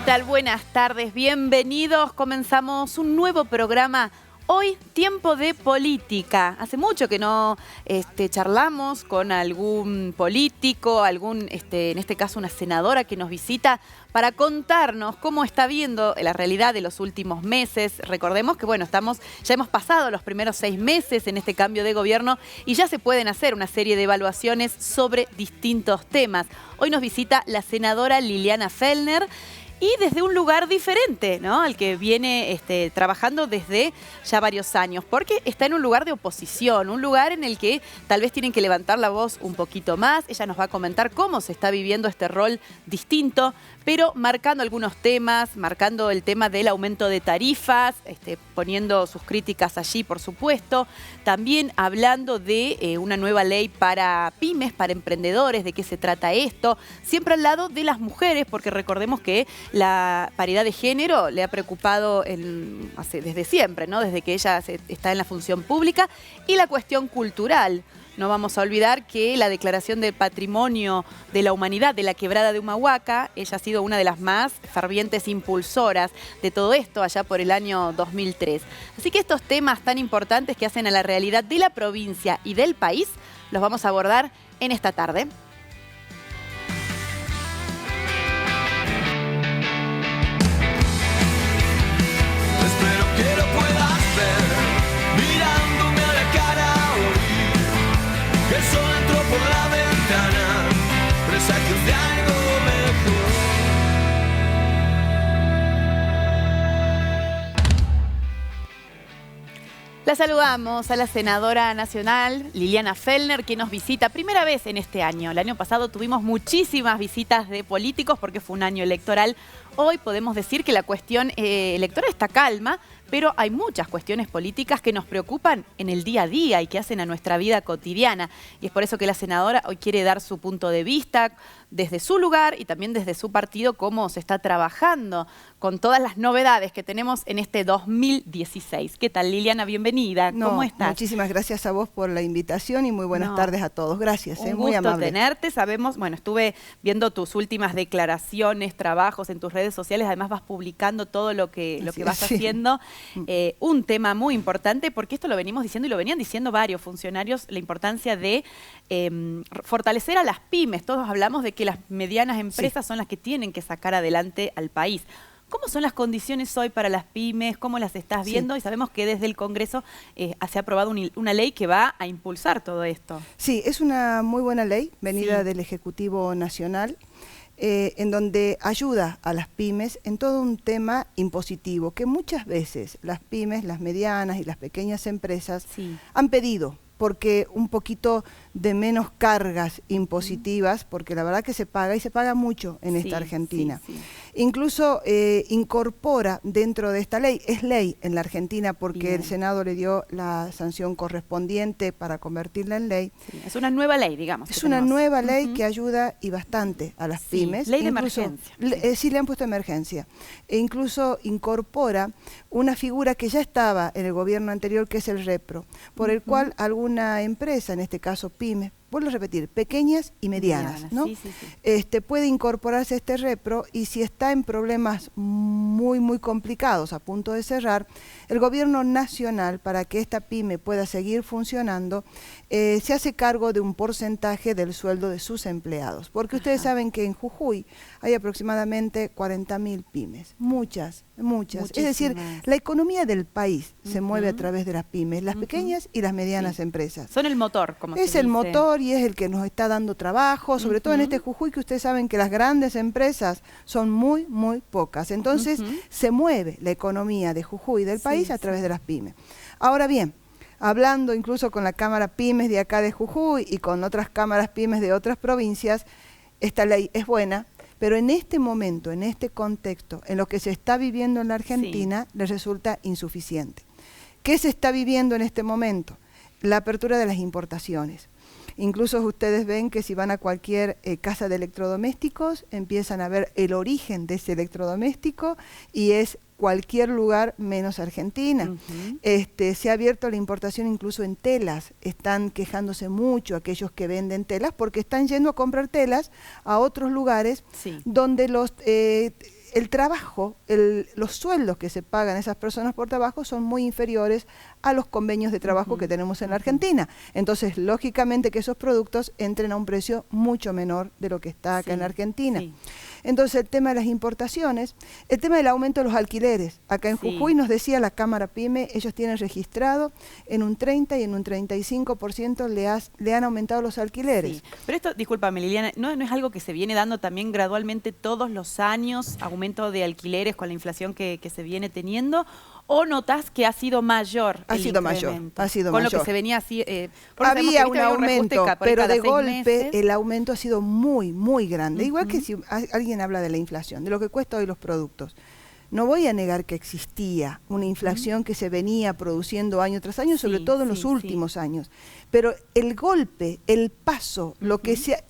tal? Buenas tardes, bienvenidos. Comenzamos un nuevo programa. Hoy, tiempo de política. Hace mucho que no charlamos con algún político, en este caso una senadora que nos visita para contarnos cómo está viendo la realidad de los últimos meses. Recordemos que ya hemos pasado los primeros 6 meses en este cambio de gobierno y ya se pueden hacer una serie de evaluaciones sobre distintos temas. Hoy nos visita la senadora Liliana Fellner. Y desde un lugar diferente, ¿no? Al que viene trabajando desde ya varios años, porque está en un lugar de oposición, un lugar en el que tal vez tienen que levantar la voz un poquito más. Ella nos va a comentar cómo se está viviendo este rol distinto, pero marcando algunos temas, marcando el tema del aumento de tarifas, poniendo sus críticas allí, por supuesto. También hablando de una nueva ley para pymes, para emprendedores, de qué se trata esto. Siempre al lado de las mujeres, porque recordemos que la paridad de género le ha preocupado desde siempre, ¿no? Desde que ella está en la función pública. Y la cuestión cultural. No vamos a olvidar que la Declaración del Patrimonio de la Humanidad de la Quebrada de Humahuaca, ella ha sido una de las más fervientes impulsoras de todo esto allá por el año 2003. Así que estos temas tan importantes que hacen a la realidad de la provincia y del país, los vamos a abordar en esta tarde. La saludamos a la senadora nacional Liliana Fellner, que nos visita primera vez en este año. El año pasado tuvimos muchísimas visitas de políticos porque fue un año electoral. Hoy podemos decir que la cuestión electoral está calma, pero hay muchas cuestiones políticas que nos preocupan en el día a día y que hacen a nuestra vida cotidiana. Y es por eso que la senadora hoy quiere dar su punto de vista desde su lugar y también desde su partido, cómo se está trabajando con todas las novedades que tenemos en este 2016. ¿Qué tal, Liliana? Bienvenida. ¿Cómo estás? Muchísimas gracias a vos por la invitación y muy buenas tardes a todos. Gracias, muy amable. Un gusto tenerte. Sabemos, estuve viendo tus últimas declaraciones, trabajos en tus redes sociales. Además vas publicando todo lo que vas haciendo. Un tema muy importante, porque esto lo venimos diciendo y lo venían diciendo varios funcionarios, la importancia de fortalecer a las pymes. Todos hablamos de que las medianas empresas son las que tienen que sacar adelante al país. ¿Cómo son las condiciones hoy para las pymes? ¿Cómo las estás viendo? Y sabemos que desde el Congreso se ha aprobado una ley que va a impulsar todo esto. Sí, es una muy buena ley venida del Ejecutivo Nacional, en donde ayuda a las pymes en todo un tema impositivo, que muchas veces las pymes, las medianas y las pequeñas empresas han pedido, porque un poquito de menos cargas impositivas, porque la verdad que se paga y se paga mucho en esta Argentina. Incluso incorpora dentro de esta ley, es ley en la Argentina porque el Senado le dio la sanción correspondiente para convertirla en ley. Es una nueva ley, digamos. Es una nueva ley que ayuda y bastante a las pymes. Ley de emergencia. Sí, le han puesto emergencia. E incluso incorpora una figura que ya estaba en el gobierno anterior, que es el REPRO, por el cual alguna empresa, en este caso pymes, vuelvo a repetir, pequeñas y medianas, ¿no? Puede incorporarse a este REPRO y si está en problemas muy, muy complicados, a punto de cerrar, el gobierno nacional, para que esta pyme pueda seguir funcionando, se hace cargo de un porcentaje del sueldo de sus empleados. Porque ustedes saben que en Jujuy hay aproximadamente 40.000 pymes, muchas. Es decir, la economía del país se mueve a través de las pymes, las pequeñas y las medianas empresas. Son el motor, como se dice. Es el motor y es el que nos está dando trabajo, sobre todo en este Jujuy, que ustedes saben que las grandes empresas son muy, muy pocas. Entonces se mueve la economía de Jujuy del país a través de las pymes. Ahora bien, hablando incluso con la Cámara Pymes de acá de Jujuy y con otras cámaras pymes de otras provincias, esta ley es buena, pero en este momento, en este contexto, en lo que se está viviendo en la Argentina, les resulta insuficiente. ¿Qué se está viviendo en este momento? La apertura de las importaciones. Incluso ustedes ven que si van a cualquier casa de electrodomésticos, empiezan a ver el origen de ese electrodoméstico y es cualquier lugar menos Argentina. Se ha abierto la importación incluso en telas. Están quejándose mucho aquellos que venden telas porque están yendo a comprar telas a otros lugares donde el trabajo, los sueldos que se pagan a esas personas por trabajo son muy inferiores a los convenios de trabajo que tenemos en la Argentina. Entonces, lógicamente que esos productos entren a un precio mucho menor de lo que está acá en la Argentina. Entonces, el tema de las importaciones, el tema del aumento de los alquileres. Acá en Jujuy nos decía la Cámara PYME, ellos tienen registrado en un 30 y en un 35% le han aumentado los alquileres. Pero esto, discúlpame Liliana, ¿no es algo que se viene dando también gradualmente todos los años, aumento de alquileres con la inflación que se viene teniendo? ¿O notás que ha sido mayor ha el sido mayor, ha sido mayor. Con lo que se venía así... había un aumento, pero de golpe meses. El aumento ha sido muy, muy grande. Igual que si alguien habla de la inflación, de lo que cuesta hoy los productos. No voy a negar que existía una inflación que se venía produciendo año tras año, sobre todo en los últimos años. Pero el golpe, el paso, lo que se ha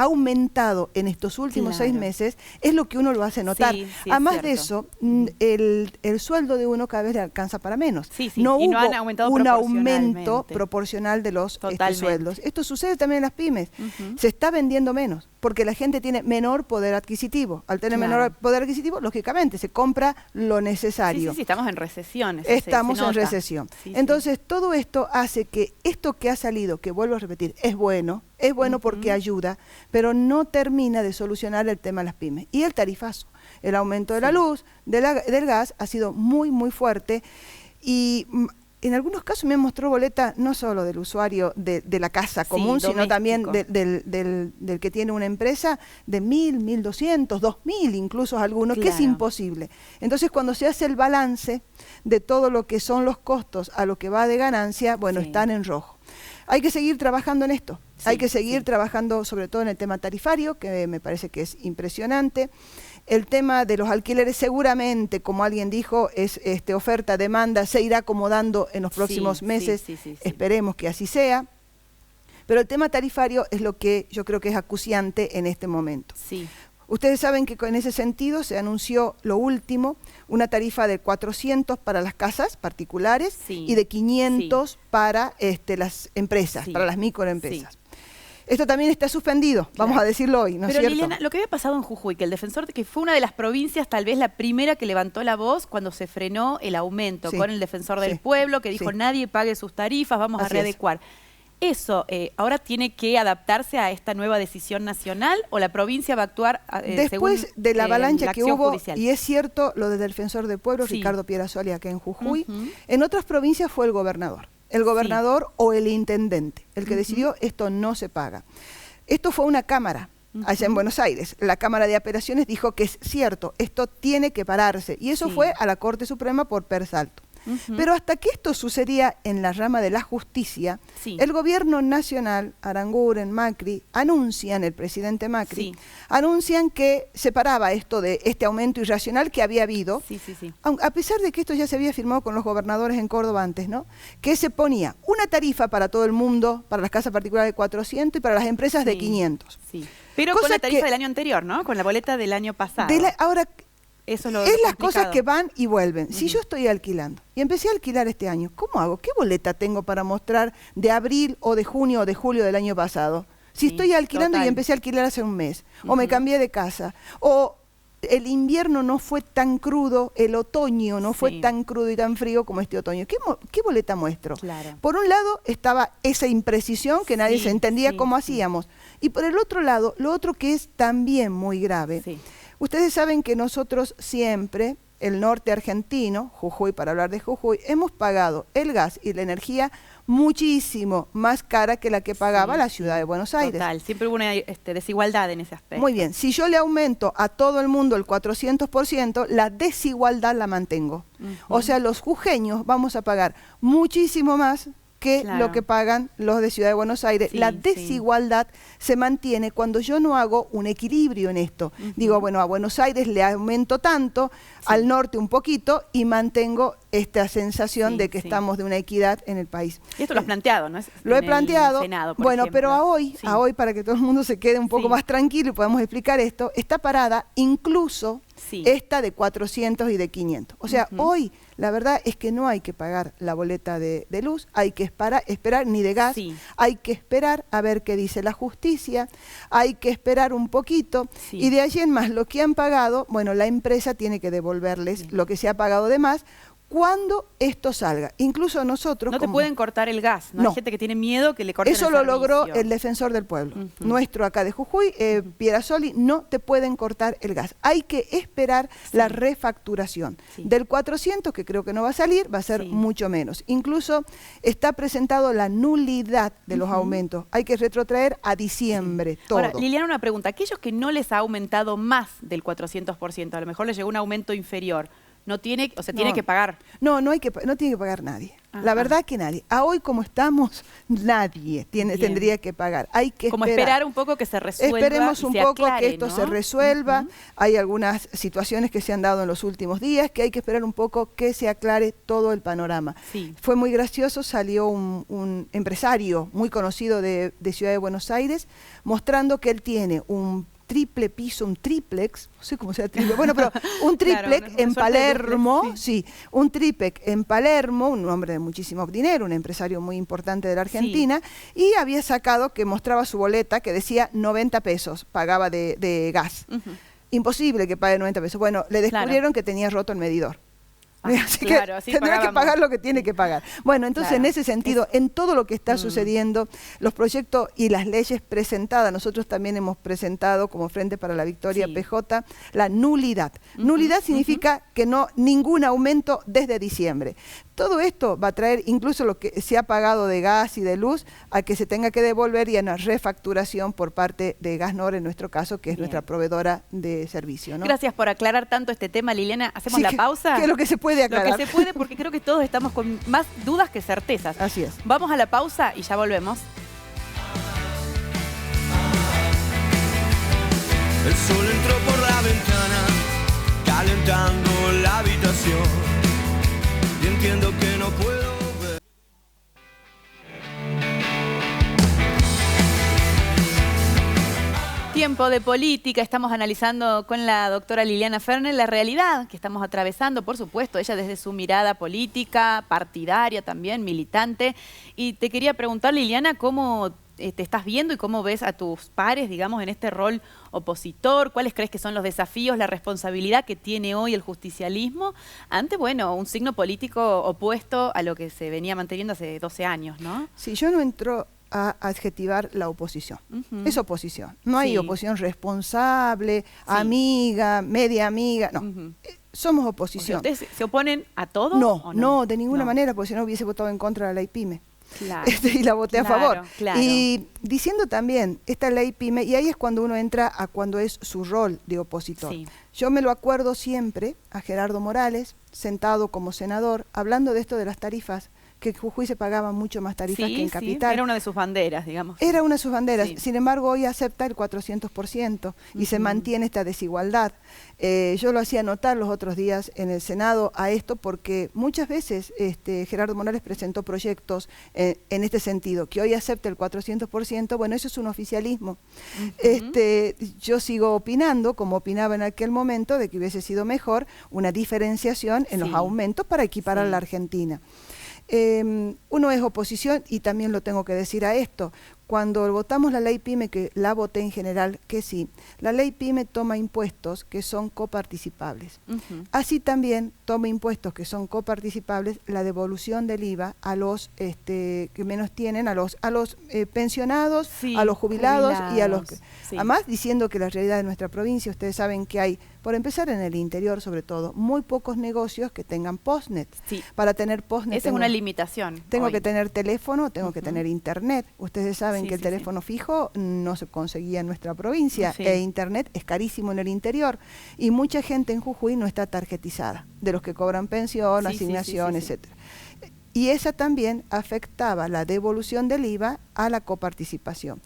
aumentado en estos últimos 6 meses, es lo que uno lo hace notar. Además de eso, el sueldo de uno cada vez le alcanza para menos. No hubo un aumento proporcional de los sueldos. Esto sucede también en las pymes. Se está vendiendo menos, porque la gente tiene menor poder adquisitivo. Al tener menor poder adquisitivo, lógicamente, se compra lo necesario. Sí, estamos en recesión. Estamos en recesión. Entonces, todo esto hace que esto que ha salido, que vuelvo a repetir, es bueno porque ayuda, pero no termina de solucionar el tema de las pymes. Y el tarifazo, el aumento de la luz, del gas, ha sido muy, muy fuerte. Y en algunos casos me mostró boleta no solo del usuario de la casa común, sino también del que tiene una empresa de 1.000, 1.200, 2.000 incluso algunos, que es imposible. Entonces, cuando se hace el balance de todo lo que son los costos a lo que va de ganancia, bueno, están en rojo. Hay que seguir trabajando en esto, hay que seguir trabajando sobre todo en el tema tarifario, que me parece que es impresionante. El tema de los alquileres seguramente, como alguien dijo, es oferta, demanda, se irá acomodando en los próximos meses, esperemos que así sea. Pero el tema tarifario es lo que yo creo que es acuciante en este momento. Ustedes saben que en ese sentido se anunció lo último, una tarifa de 400 para las casas particulares y de 500 para las empresas, para las microempresas. Esto también está suspendido, vamos a decirlo hoy, ¿no es cierto? Liliana, lo que había pasado en Jujuy, que el defensor, que fue una de las provincias, tal vez la primera que levantó la voz cuando se frenó el aumento, con el defensor del pueblo, que dijo nadie pague sus tarifas, vamos a readecuar. ¿Eso ahora tiene que adaptarse a esta nueva decisión nacional o la provincia va a actuar después según, de la avalancha que hubo, judicial? Y es cierto lo del defensor del pueblo, Ricardo Pierasoli, acá en Jujuy, en otras provincias fue el gobernador. El gobernador o el intendente, el que decidió esto no se paga. Esto fue una cámara allá en Buenos Aires. La Cámara de Apelaciones dijo que es cierto, esto tiene que pararse. Y eso fue a la Corte Suprema por persalto. Pero hasta que esto sucedía en la rama de la justicia, el gobierno nacional, Aranguren, Macri, anuncian, el presidente Macri, anuncian que se paraba esto de este aumento irracional que había habido, a pesar de que esto ya se había firmado con los gobernadores en Córdoba antes, ¿no? Que se ponía una tarifa para todo el mundo, para las casas particulares de 400 y para las empresas de 500. Pero con la tarifa del año anterior, ¿no? Con la boleta del año pasado. Ahora, eso es las cosas que van y vuelven. Si yo estoy alquilando y empecé a alquilar este año, ¿cómo hago? ¿Qué boleta tengo para mostrar de abril o de junio o de julio del año pasado? Si estoy alquilando y empecé a alquilar hace un mes, o me cambié de casa, o el invierno no fue tan crudo, el otoño no fue tan crudo y tan frío como este otoño. ¿Qué boleta muestro? Por un lado estaba esa imprecisión que nadie se entendía cómo hacíamos. Y por el otro lado, lo otro que es también muy grave. Ustedes saben que nosotros siempre, el norte argentino, Jujuy, para hablar de Jujuy, hemos pagado el gas y la energía muchísimo más cara que la que pagaba la ciudad de Buenos Aires. Siempre hubo una desigualdad en ese aspecto. Muy bien, si yo le aumento a todo el mundo el 400%, la desigualdad la mantengo. O sea, los jujeños vamos a pagar muchísimo más que lo que pagan los de Ciudad de Buenos Aires. La desigualdad se mantiene cuando yo no hago un equilibrio en esto. Digo, bueno, a Buenos Aires le aumento tanto, al norte un poquito, y mantengo esta sensación de que estamos de una equidad en el país. Y esto lo has planteado, ¿no? Lo he planteado. Senado, bueno, pero a hoy, para que todo el mundo se quede un poco más tranquilo y podamos explicar esto, está parada incluso esta de 400 y de 500. O sea, hoy La verdad es que no hay que pagar la boleta de luz, hay que esperar ni de gas, hay que esperar a ver qué dice la justicia, hay que esperar un poquito y de allí en más lo que han pagado, bueno, la empresa tiene que devolverles lo que se ha pagado de más, cuando esto salga. Incluso nosotros... No te pueden cortar el gas, ¿no? Hay gente que tiene miedo que le corten el servicio. Eso lo logró el defensor del pueblo. Nuestro acá de Jujuy, Pierasoli, no te pueden cortar el gas. Hay que esperar la refacturación. Del 400, que creo que no va a salir, va a ser mucho menos. Incluso está presentado la nulidad de los aumentos. Hay que retrotraer a diciembre todo. Ahora, Liliana, una pregunta. Aquellos que no les ha aumentado más del 400%, a lo mejor les llegó un aumento inferior, no tiene, o sea, tiene que pagar. No tiene que pagar nadie. La verdad que nadie. A hoy como estamos, nadie tendría que pagar. Hay que esperar un poco que se resuelva. Esperemos un poco aclare, que esto se resuelva. Hay algunas situaciones que se han dado en los últimos días que hay que esperar un poco que se aclare todo el panorama. Fue muy gracioso, salió un empresario muy conocido de Ciudad de Buenos Aires mostrando que él tiene un triple piso, un triplex, no sé cómo sea triple, bueno, pero un triplex en Palermo, un triplex en Palermo, un hombre de muchísimo dinero, un empresario muy importante de la Argentina, y había sacado que mostraba su boleta que decía 90 pesos, pagaba de gas. Imposible que pague 90 pesos. Bueno, le descubrieron que tenía roto el medidor. Así que tendrá que pagar lo que tiene que pagar. Bueno, entonces en ese sentido, en todo lo que está sucediendo, los proyectos y las leyes presentadas, nosotros también hemos presentado como Frente para la Victoria PJ, la nulidad. Nulidad significa que no ningún aumento desde diciembre. Todo esto va a traer incluso lo que se ha pagado de gas y de luz a que se tenga que devolver y a una refacturación por parte de Gasnor, en nuestro caso, que es nuestra proveedora de servicio, ¿no? Gracias por aclarar tanto este tema, Liliana. ¿Hacemos la pausa? Que es lo que se puede aclarar. Lo que se puede, porque creo que todos estamos con más dudas que certezas. Así es. Vamos a la pausa y ya volvemos. El sol entró por la ventana, calentando la habitación. Y entiendo que no puedo ver. Tiempo de política, estamos analizando con la doctora Liliana Ferner la realidad que estamos atravesando, por supuesto, ella desde su mirada política, partidaria también, militante. Y te quería preguntar, Liliana, ¿cómo te estás viendo y cómo ves a tus pares, digamos, en este rol opositor? ¿Cuáles crees que son los desafíos, la responsabilidad que tiene hoy el justicialismo ante, bueno, un signo político opuesto a lo que se venía manteniendo hace 12 años, ¿no? Sí, yo no entro a adjetivar la oposición. Es oposición. No hay oposición responsable, amiga, media amiga, no. Somos oposición. ¿Ustedes se oponen a todo? No, de ninguna manera, porque si no hubiese votado en contra de la ley PYME. Y la voté a favor. Y diciendo también, esta ley PYME, y ahí es cuando uno entra a cuando es su rol de opositor. Yo me lo acuerdo siempre a Gerardo Morales, sentado como senador, hablando de esto de las tarifas, que en Jujuy se pagaban mucho más tarifas que en Capital. Era una de sus banderas, digamos. Era una de sus banderas. Sin embargo, hoy acepta el 400% y se mantiene esta desigualdad. Yo lo hacía notar los otros días en el Senado a esto porque muchas veces Gerardo Morales presentó proyectos en este sentido, que hoy acepta el 400%, bueno, eso es un oficialismo. Yo sigo opinando, como opinaba en aquel momento, de que hubiese sido mejor una diferenciación en los aumentos para equiparar a la Argentina. Uno es oposición y también lo tengo que decir a esto. Cuando votamos la ley PYME, que la voté en general, que sí, la ley PYME toma impuestos que son coparticipables. Así también toma impuestos que son coparticipables la devolución del IVA a los que menos tienen, a los pensionados, a los jubilados y a los... Además, diciendo que la realidad de nuestra provincia, ustedes saben que hay, por empezar en el interior sobre todo, muy pocos negocios que tengan postnet. Para tener postnet... Esa es una limitación. Tengo que tener teléfono, tengo que tener internet. Ustedes saben que el teléfono fijo no se conseguía en nuestra provincia e internet es carísimo en el interior y mucha gente en Jujuy no está tarjetizada, de los que cobran pensión, asignación, etcétera. Y esa también afectaba la devolución del IVA a la coparticipación.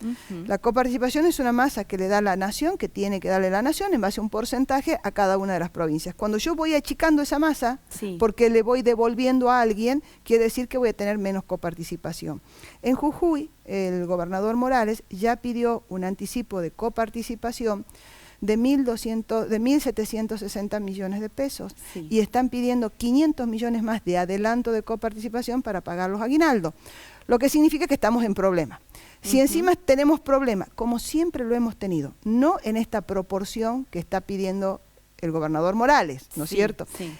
La coparticipación es una masa que le da la nación, que tiene que darle la nación en base a un porcentaje a cada una de las provincias. Cuando yo voy achicando esa masa, porque le voy devolviendo a alguien, quiere decir que voy a tener menos coparticipación. En Jujuy, el gobernador Morales ya pidió un anticipo de coparticipación de 1.760 millones de pesos. Sí. Y están pidiendo 500 millones más de adelanto de coparticipación para pagar los aguinaldos. Lo que significa que estamos en problema. Si encima tenemos problemas, como siempre lo hemos tenido, no en esta proporción que está pidiendo el gobernador Morales, ¿no es cierto? Sí.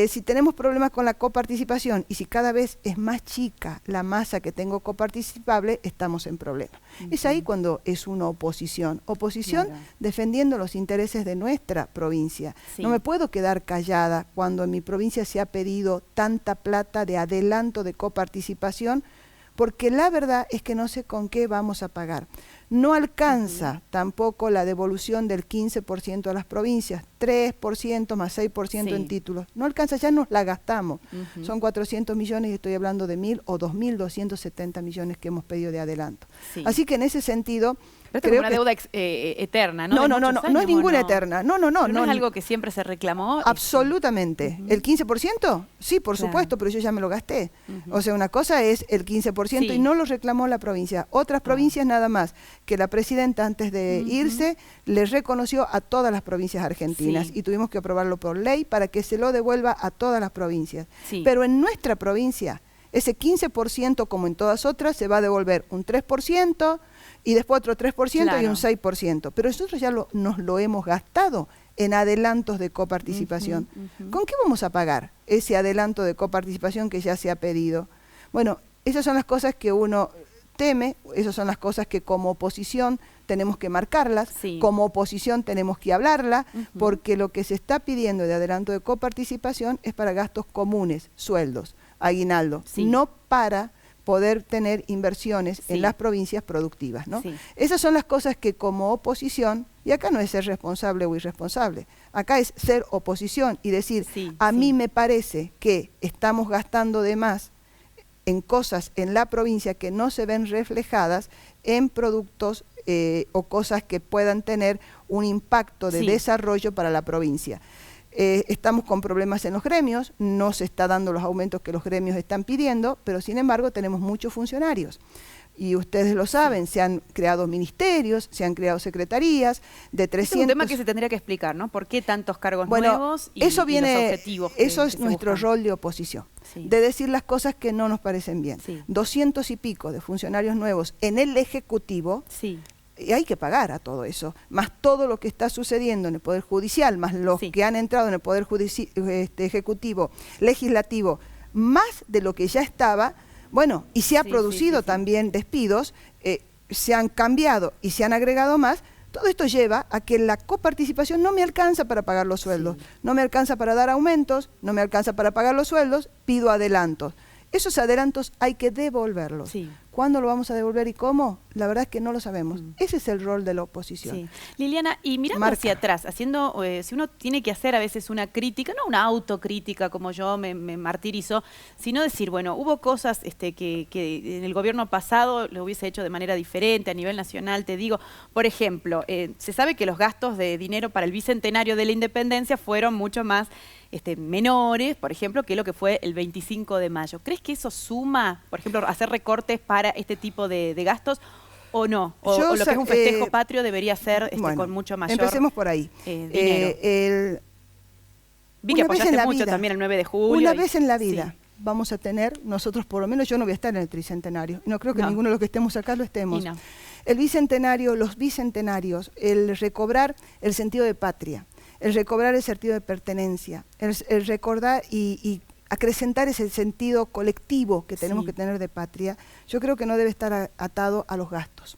Si tenemos problemas con la coparticipación y si cada vez es más chica la masa que tengo coparticipable, estamos en problemas. Es ahí cuando es una oposición. Oposición Claro. defendiendo los intereses de nuestra provincia. Sí. No me puedo quedar callada cuando en mi provincia se ha pedido tanta plata de adelanto de coparticipación, porque la verdad es que no sé con qué vamos a pagar. No alcanza tampoco la devolución del 15% a las provincias, 3% más 6% Sí. en títulos. No alcanza, ya nos la gastamos. Ujú. Son 400 millones y estoy hablando de 1.000 o 2.270 millones que hemos pedido de adelanto. Sí. Así que en ese sentido... Pero esto es como una deuda eterna, ¿no? No, De no, no, muchos no, no es años, ninguna ¿o no? eterna. No, ¿Pero no es algo que siempre se reclamó? Absolutamente. ¿El 15%? Sí, por Claro. supuesto, pero yo ya me lo gasté. O sea, una cosa es el 15% Sí. y no lo reclamó la provincia. Otras provincias nada más, que la presidenta antes de irse le reconoció a todas las provincias argentinas Sí. y tuvimos que aprobarlo por ley para que se lo devuelva a todas las provincias. Sí. Pero en nuestra provincia, ese 15%, como en todas otras, se va a devolver un 3%, y después otro 3% y Claro. un 6%. Pero nosotros ya nos lo hemos gastado en adelantos de coparticipación. ¿Con qué vamos a pagar ese adelanto de coparticipación que ya se ha pedido? Bueno, esas son las cosas que uno teme, esas son las cosas que como oposición tenemos que marcarlas, Sí. como oposición tenemos que hablarla, porque lo que se está pidiendo de adelanto de coparticipación es para gastos comunes, sueldos, aguinaldo, Sí. no para poder tener inversiones Sí. en las provincias productivas, ¿no? Sí. Esas son las cosas que como oposición, y acá no es ser responsable o irresponsable, acá es ser oposición y decir, Sí, a sí. mí me parece que estamos gastando de más en cosas en la provincia que no se ven reflejadas en productos o cosas que puedan tener un impacto de Sí. desarrollo para la provincia. Estamos con problemas en los gremios, no se está dando los aumentos que los gremios están pidiendo, pero sin embargo tenemos muchos funcionarios. Y ustedes lo saben, se han creado ministerios, se han creado secretarías de 300... Es un tema que se tendría que explicar, ¿no? ¿Por qué tantos cargos nuevos y, eso y viene, los objetivos que eso es se nuestro buscan? rol de oposición, Sí. de decir las cosas que no nos parecen bien. Sí. 200 y pico de funcionarios nuevos en el Ejecutivo, Sí. y hay que pagar a todo eso, más todo lo que está sucediendo en el Poder Judicial, más los Sí. que han entrado en el Poder Ejecutivo, Legislativo, más de lo que ya estaba, bueno, y se ha Sí, producido sí. también despidos, se han cambiado y se han agregado más. Todo esto lleva a que la coparticipación no me alcanza para pagar los sueldos, no me alcanza para dar aumentos, no me alcanza para pagar los sueldos, pido adelantos. Esos adelantos hay que devolverlos. Sí. ¿Cuándo lo vamos a devolver y cómo? La verdad es que no lo sabemos. Ese es el rol de la oposición. Sí. Liliana, y mirando Marca. hacia atrás, haciendo, si uno tiene que hacer a veces una crítica, no una autocrítica como yo me martirizo, sino decir, bueno, hubo cosas que en el gobierno pasado lo hubiese hecho de manera diferente, a nivel nacional, te digo, por ejemplo, se sabe que los gastos de dinero para el bicentenario de la independencia fueron mucho más menores, por ejemplo, que lo que fue el 25 de mayo. ¿Crees que eso suma, por ejemplo, hacer recortes para este tipo de gastos o no? O lo que es un festejo patrio debería ser bueno, con mucho mayor empecemos por ahí. dinero. Vi que Una vez en apoyaste la mucho vida, también el 9 de julio. Una vez en la vida vamos a tener, nosotros por lo menos, yo no voy a estar en el tricentenario, no creo que No. ninguno de los que estemos acá lo estemos. Y no. El bicentenario, los bicentenarios, el recobrar el sentido de patria, el recobrar el sentido de pertenencia, el recordar y acrecentar ese sentido colectivo que tenemos Sí. que tener de patria, yo creo que no debe estar atado a los gastos.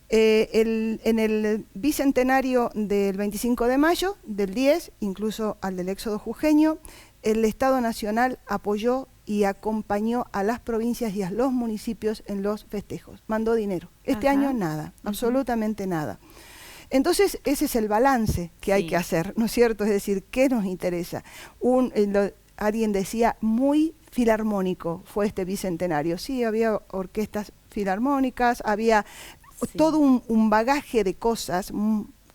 En el bicentenario del 25 de mayo, del 10, incluso al del éxodo jujeño, el Estado Nacional apoyó y acompañó a las provincias y a los municipios en los festejos. Mandó dinero. Este Ajá. año nada, absolutamente nada. Entonces, ese es el balance que hay Sí. que hacer, ¿no es cierto? Es decir, ¿qué nos interesa? Alguien decía, muy filarmónico fue este bicentenario. Sí, había orquestas filarmónicas, había Sí. todo un bagaje de cosas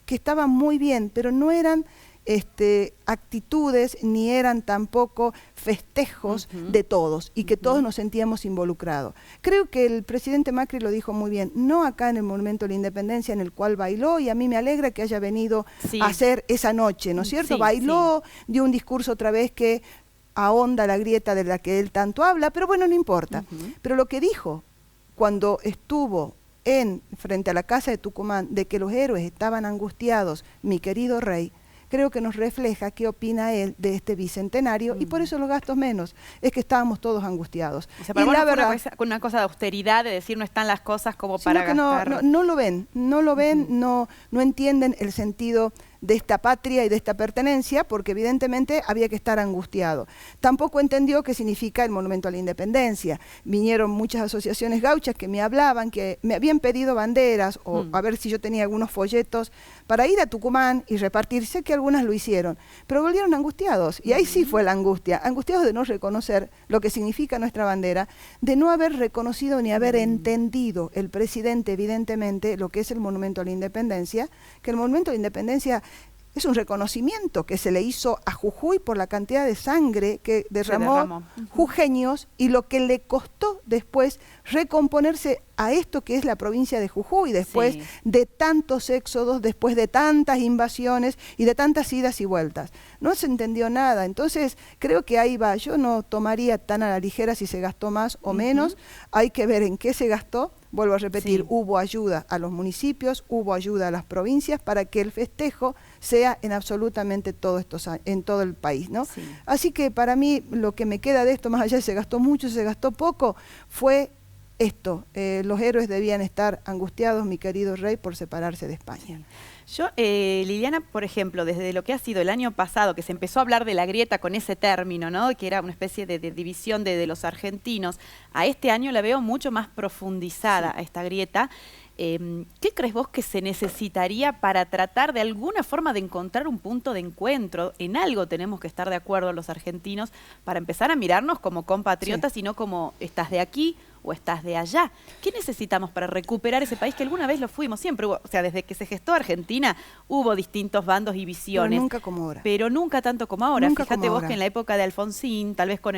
que estaban muy bien, pero no eran actitudes ni eran tampoco festejos de todos y que todos nos sentíamos involucrados. Creo que el presidente Macri lo dijo muy bien, no acá en el Monumento de la Independencia en el cual bailó, y a mí me alegra que haya venido a hacer esa noche, ¿no es cierto? Sí, bailó, dio un discurso otra vez que ahonda la grieta de la que él tanto habla, pero bueno, no importa. Pero lo que dijo cuando estuvo frente a la casa de Tucumán, de que los héroes estaban angustiados, mi querido rey, creo que nos refleja qué opina él de este bicentenario y por eso los gastos menos, es que estábamos todos angustiados. O sea, para y la bueno, verdad, con una cosa de austeridad, de decir no están las cosas como para gastar. No lo ven, no entienden el sentido de esta patria y de esta pertenencia, porque evidentemente había que estar angustiado. Tampoco entendió qué significa el Monumento a la Independencia. Vinieron muchas asociaciones gauchas que me hablaban, que me habían pedido banderas, o a ver si yo tenía algunos folletos, para ir a Tucumán y repartir. Sé que algunas lo hicieron, pero volvieron angustiados, y ahí sí fue la angustia, angustiados de no reconocer lo que significa nuestra bandera, de no haber reconocido ni haber entendido el presidente, evidentemente, lo que es el Monumento a la Independencia, que el Monumento a la Independencia es un reconocimiento que se le hizo a Jujuy por la cantidad de sangre que derramó jujeños y lo que le costó después recomponerse a esto que es la provincia de Jujuy, después de tantos éxodos, después de tantas invasiones y de tantas idas y vueltas. No se entendió nada, entonces creo que ahí va. Yo no tomaría tan a la ligera si se gastó más o menos, hay que ver en qué se gastó. Vuelvo a repetir, hubo ayuda a los municipios, hubo ayuda a las provincias para que el festejo sea en absolutamente en todo el país, ¿no? Así que para mí lo que me queda de esto, más allá de se gastó mucho, se gastó poco, fue esto. Los héroes debían estar angustiados, mi querido rey, por separarse de España. Yo, Liliana, por ejemplo, desde lo que ha sido el año pasado, que se empezó a hablar de la grieta con ese término, ¿no? Que era una especie de división de los argentinos, a este año la veo mucho más profundizada a esta grieta. ¿Qué crees vos que se necesitaría para tratar de alguna forma de encontrar un punto de encuentro? En algo tenemos que estar de acuerdo los argentinos para empezar a mirarnos como compatriotas y no como estás de aquí o estás de allá. ¿Qué necesitamos para recuperar ese país que alguna vez lo fuimos? Siempre hubo, o sea, desde que se gestó Argentina hubo distintos bandos y visiones. Pero nunca como ahora. Pero nunca tanto como ahora. Nunca Fíjate como vos ahora. que en la época de Alfonsín, tal vez con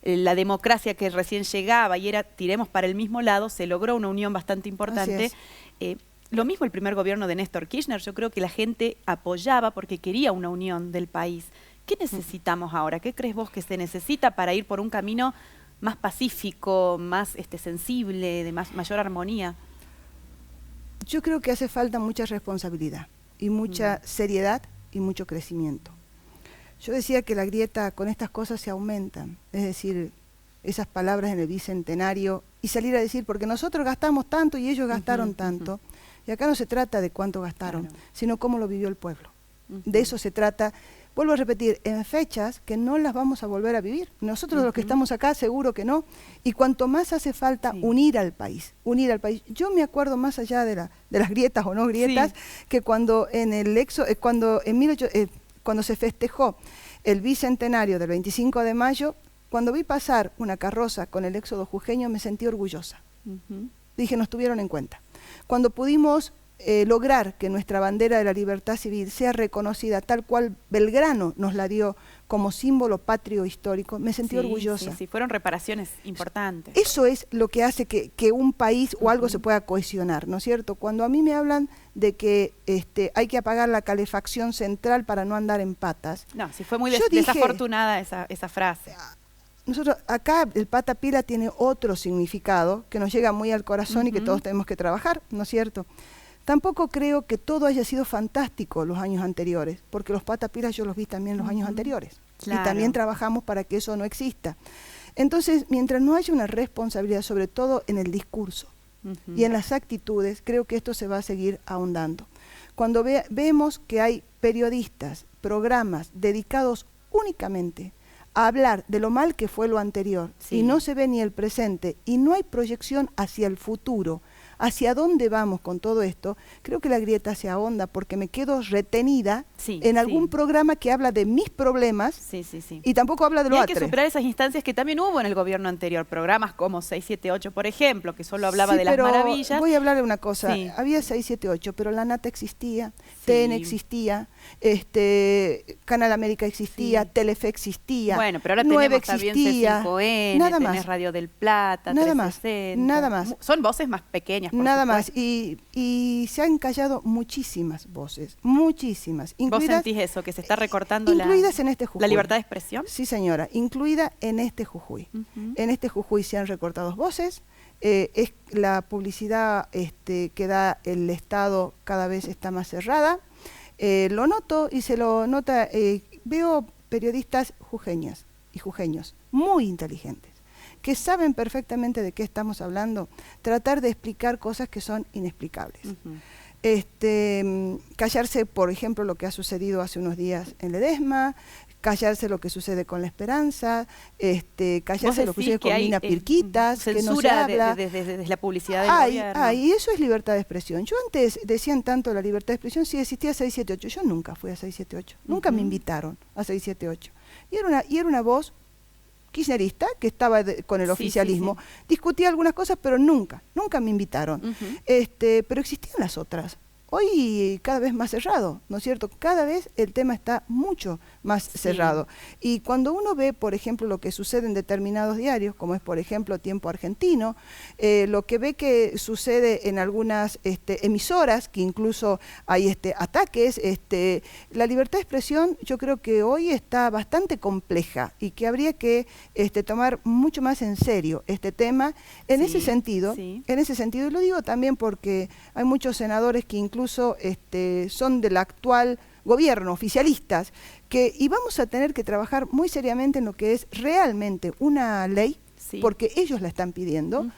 la democracia que recién llegaba y era tiremos para el mismo lado, se logró una unión bastante importante. Lo mismo el primer gobierno de Néstor Kirchner, yo creo que la gente apoyaba porque quería una unión del país. ¿Qué necesitamos ahora? ¿Qué crees vos que se necesita para ir por un camino más pacífico, más sensible, de mayor armonía? Yo creo que hace falta mucha responsabilidad y mucha seriedad y mucho crecimiento. Yo decía que la grieta con estas cosas se aumentan, es decir, esas palabras en el bicentenario y salir a decir, porque nosotros gastamos tanto y ellos gastaron tanto, y acá no se trata de cuánto gastaron, sino cómo lo vivió el pueblo. De eso se trata. Vuelvo a repetir, en fechas que no las vamos a volver a vivir. Nosotros los que estamos acá seguro que no. Y cuanto más hace falta unir al país, unir al país. Yo me acuerdo más allá de las grietas o no grietas, que cuando cuando se festejó el bicentenario del 25 de mayo, cuando vi pasar una carroza con el éxodo jujeño me sentí orgullosa. Dije, nos tuvieron en cuenta. Cuando pudimos lograr que nuestra bandera de la libertad civil sea reconocida tal cual Belgrano nos la dio como símbolo patrio histórico, me sentí orgullosa. Sí, fueron reparaciones importantes. Eso es lo que hace que un país o algo se pueda cohesionar, ¿no es cierto? Cuando a mí me hablan de que hay que apagar la calefacción central para no andar en patas. No, sí fue muy desafortunada esa frase. Nosotros acá el pata pila tiene otro significado que nos llega muy al corazón y que todos tenemos que trabajar, ¿no es cierto? Tampoco creo que todo haya sido fantástico los años anteriores, porque los patapilas yo los vi también los años anteriores. Y también trabajamos para que eso no exista. Entonces, mientras no haya una responsabilidad, sobre todo en el discurso y en las actitudes, creo que esto se va a seguir ahondando. Cuando vemos que hay periodistas, programas dedicados únicamente a hablar de lo mal que fue lo anterior y no se ve ni el presente y no hay proyección hacia el futuro, hacia dónde vamos con todo esto, creo que la grieta se ahonda porque me quedo retenida en algún programa que habla de mis problemas y tampoco habla de lo otro. otro. Hay que superar esas instancias que también hubo en el gobierno anterior, programas como 678, por ejemplo, que solo hablaba de las maravillas. Voy a hablar de una cosa, había 678, pero la Nata existía, TN existía, Canal América existía, Telefe existía, bueno, pero ahora 9 tenemos también existía, C5N, nada tenés más. Radio del Plata, Nada 360. nada más. Son voces más pequeñas, por nada supuesto. más. Y se han callado muchísimas voces, muchísimas. ¿Vos sentís eso, que se está recortando incluidas en este Jujuy? ¿La libertad de expresión? Sí, señora, incluida en este Jujuy. En este Jujuy se han recortado voces. Es la publicidad que da el Estado cada vez está más cerrada. Lo noto y se lo nota, veo periodistas jujeñas y jujeños muy inteligentes, que saben perfectamente de qué estamos hablando, tratar de explicar cosas que son inexplicables. Callarse, por ejemplo, lo que ha sucedido hace unos días en Ledesma, callarse lo que sucede con La Esperanza, callarse lo que sucede con Mina Pirquitas, que no se habla. Desde la publicidad del gobierno. Y eso es libertad de expresión. Yo antes decían tanto la libertad de expresión, si existía 678, yo nunca fui a 678, nunca me invitaron a 678. Y era una voz kirchnerista que estaba con el oficialismo, discutía algunas cosas, pero nunca me invitaron. Pero existían las otras. Hoy cada vez más cerrado, ¿no es cierto? Cada vez el tema está mucho más cerrado. Y cuando uno ve, por ejemplo, lo que sucede en determinados diarios, como es, por ejemplo, Tiempo Argentino, lo que ve que sucede en algunas emisoras, que incluso hay ataques, la libertad de expresión yo creo que hoy está bastante compleja y que habría que tomar mucho más en serio este tema en ese sentido, y lo digo también porque hay muchos senadores que incluso son del actual gobierno, oficialistas, y vamos a tener que trabajar muy seriamente en lo que es realmente una ley, porque ellos la están pidiendo,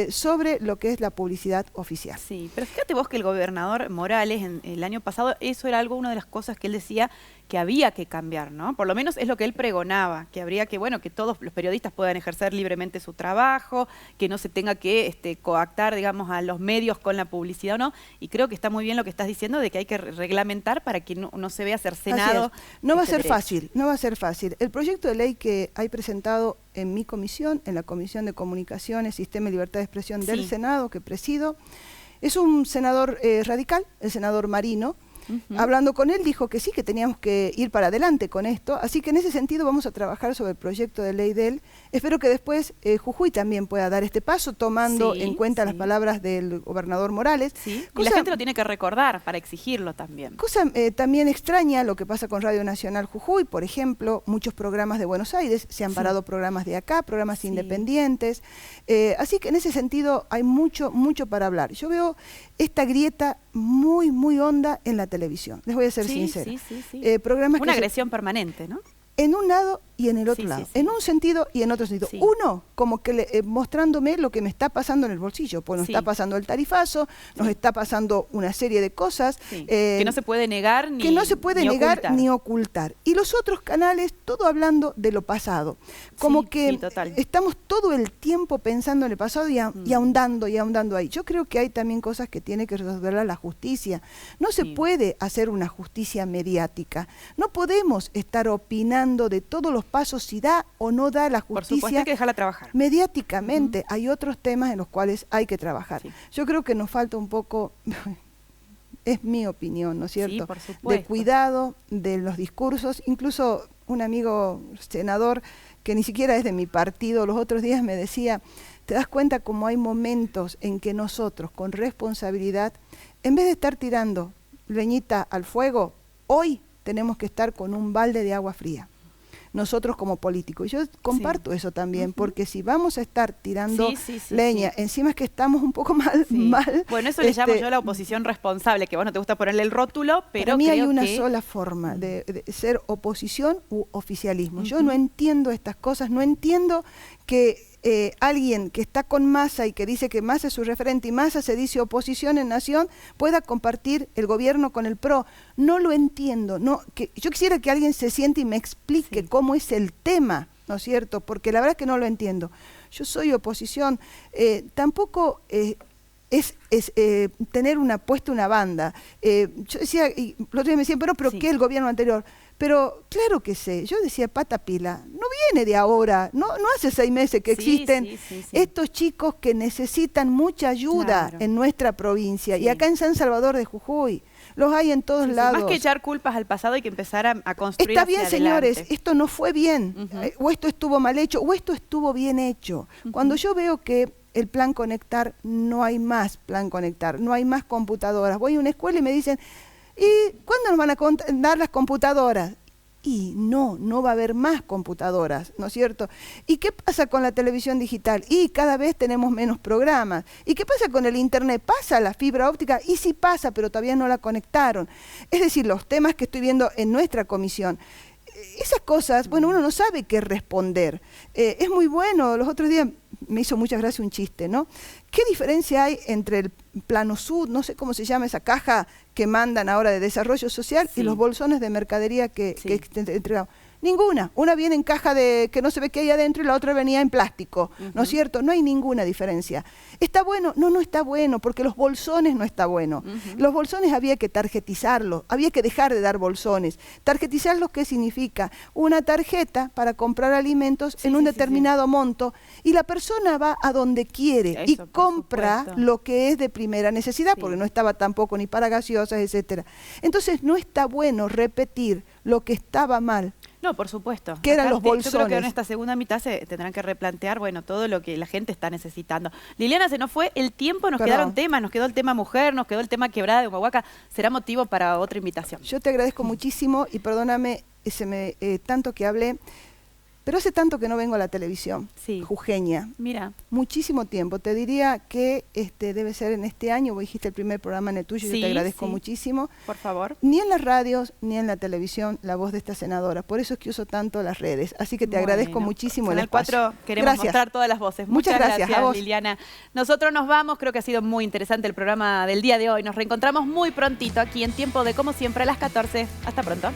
sobre lo que es la publicidad oficial. Sí, pero fíjate vos que el gobernador Morales, el año pasado, eso era una de las cosas que él decía que había que cambiar, ¿no? Por lo menos es lo que él pregonaba, que habría que, que todos los periodistas puedan ejercer libremente su trabajo, que no se tenga que coactar, digamos, a los medios con la publicidad, ¿no? Y creo que está muy bien lo que estás diciendo de que hay que reglamentar para que no se vea cercenado. No va a ser fácil, no va a ser fácil. El proyecto de ley que hay presentado en mi comisión, en la Comisión de Comunicaciones, Sistema y Libertad de Expresión del Senado, que presido, es un senador radical, el senador Marino. Hablando con él dijo que sí, que teníamos que ir para adelante con esto, así que en ese sentido vamos a trabajar sobre el proyecto de ley de él. Espero que después Jujuy también pueda dar este paso, tomando en cuenta las palabras del gobernador Morales. Y la gente lo tiene que recordar para exigirlo también. Cosa también extraña lo que pasa con Radio Nacional Jujuy, por ejemplo, muchos programas de Buenos Aires, se han parado programas de acá, programas independientes, así que en ese sentido hay mucho para hablar. Yo veo esta grieta muy honda en la televisión, les voy a ser sincera. Programas una agresión permanente, ¿no? En un lado y en el otro lado, en un sentido y en otro sentido. Uno, como que mostrándome lo que me está pasando en el bolsillo, pues nos está pasando el tarifazo, nos está pasando una serie de cosas que no se puede negar ni ocultar. Y los otros canales, todo hablando de lo pasado. Como que estamos todo el tiempo pensando en el pasado y ahondando ahí. Yo creo que hay también cosas que tiene que resolver la justicia. No se puede hacer una justicia mediática. No podemos estar opinando de todos los pasos si da o no da la justicia. Por supuesto, hay que dejarla trabajar. Mediáticamente hay otros temas en los cuales hay que trabajar. Yo creo que nos falta un poco, es mi opinión, ¿no es cierto? Por supuesto. De cuidado de los discursos. Incluso un amigo senador que ni siquiera es de mi partido, los otros días me decía, ¿te das cuenta cómo hay momentos en que nosotros, con responsabilidad, en vez de estar tirando leñita al fuego, hoy tenemos que estar con un balde de agua fría? Nosotros como políticos. Y yo comparto eso también, porque si vamos a estar tirando leña, encima es que estamos un poco mal. Bueno, eso le llamo yo la oposición responsable, que vos no te gusta ponerle el rótulo, pero para mí hay una sola forma de ser oposición u oficialismo. Yo no entiendo estas cosas, no entiendo que alguien que está con Massa y que dice que Massa es su referente y Massa se dice oposición en Nación, pueda compartir el gobierno con el PRO. No lo entiendo. Yo quisiera que alguien se siente y me explique cómo es el tema, ¿no es cierto? Porque la verdad es que no lo entiendo. Yo soy oposición. Tampoco es tener puesta una banda. Yo decía, y los otros días me decían, pero Sí. ¿qué el gobierno anterior? Pero claro que sé, yo decía, pata pila, no viene de ahora, no hace 6 meses que Sí, existen sí. estos chicos que necesitan mucha ayuda Claro. en nuestra provincia, Sí. y acá en San Salvador de Jujuy, los hay en todos Sí, lados. más que echar culpas al pasado, hay que empezar a construir Está hacia bien, adelante. señores, esto no fue bien, Ujú. o esto estuvo mal hecho, o esto estuvo bien hecho. Cuando yo veo que el plan Conectar, no hay más plan Conectar, no hay más computadoras. Voy a una escuela y me dicen, ¿y cuándo nos van a dar las computadoras? Y no va a haber más computadoras, ¿no es cierto? ¿Y qué pasa con la televisión digital? Y cada vez tenemos menos programas. ¿Y qué pasa con el internet? ¿Pasa la fibra óptica? Y sí pasa, pero todavía no la conectaron. Es decir, los temas que estoy viendo en nuestra comisión, esas cosas, bueno, uno no sabe qué responder. Es muy bueno, los otros días me hizo muchas gracias un chiste, ¿no? ¿Qué diferencia hay entre el Plano Sud, no sé cómo se llama esa caja que mandan ahora de desarrollo social, Sí. y los bolsones de mercadería que Sí. entregamos? Ninguna. Una viene en caja de que no se ve qué hay adentro y la otra venía en plástico, ¿no es cierto? No hay ninguna diferencia. ¿Está bueno? No está bueno, porque los bolsones no está bueno. Los bolsones había que tarjetizarlos, había que dejar de dar bolsones. ¿Tarjetizarlos qué significa? Una tarjeta para comprar alimentos en un determinado monto, y la persona va a donde quiere y Eso, por compra supuesto. lo que es de primera necesidad, Sí. porque no estaba tampoco ni para gaseosas, etcétera. Entonces no está bueno repetir lo que estaba mal. No, por supuesto. ¿Qué eran Acá los Yo creo que bolsones? en esta segunda mitad se tendrán que replantear, bueno, todo lo que la gente está necesitando. Liliana, se nos fue el tiempo, nos Perdón. quedaron temas, nos quedó el tema mujer, nos quedó el tema quebrada de Humahuaca. Será motivo para otra invitación. Yo te agradezco muchísimo y perdóname tanto que hablé, pero hace tanto que no vengo a la televisión Sí. jujeña. Mira, Muchísimo tiempo. Te diría que debe ser en este año, vos dijiste el primer programa en el tuyo, yo Sí, te agradezco sí. muchísimo. por favor. Ni en las radios, ni en la televisión, la voz de esta senadora. Por eso es que uso tanto las redes. Así que te agradezco Bueno, muchísimo el Canal espacio. 4 queremos Gracias. mostrar todas las voces. Muchas gracias, a vos. Liliana. Nosotros nos vamos, creo que ha sido muy interesante el programa del día de hoy. Nos reencontramos muy prontito aquí en Tiempo de Como Siempre a las 14. Hasta pronto.